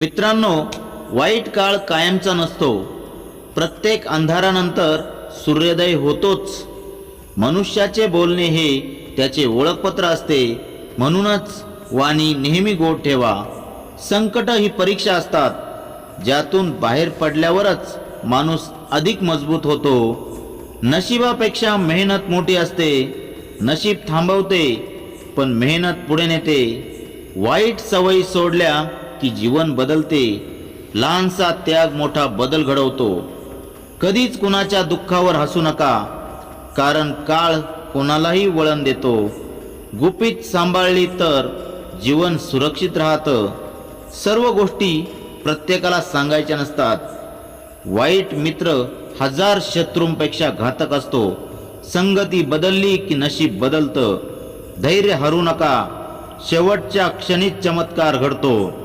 मित्रांनो, वाईट काळ कायमचा नसतो. प्रत्येक अंधारानंतर सूर्योदय होतोच. मनुष्याचे बोलणे हे त्याचे ओळखपत्र असते. म्हणूनच वाणी नेहमी गोड ठेवा. संकट ही परीक्षा असतात, ज्यातून बाहेर पडल्यावरच माणूस अधिक मजबूत होतो. नशिबापेक्षा मेहनत मोठी असते. नशीब थांबवते, पण मेहनत पुढे नेते. वाईट सवयी सोडल्या की जीवन बदलते. लहानसा त्याग मोठा बदल घडवतो. कधीच कुणाच्या दुःखावर हसू नका, कारण काळ कोणालाही वळण देतो. गुपित सांभाळली तर जीवन सुरक्षित राहतं. सर्व गोष्टी प्रत्येकाला सांगायच्या नसतात. वाईट मित्र हजार शत्रूंपेक्षा घातक असतो. संगती बदलली की नशीब बदलतं. धैर्य हरू नका, शेवटच्या क्षणीच चमत्कार घडतो.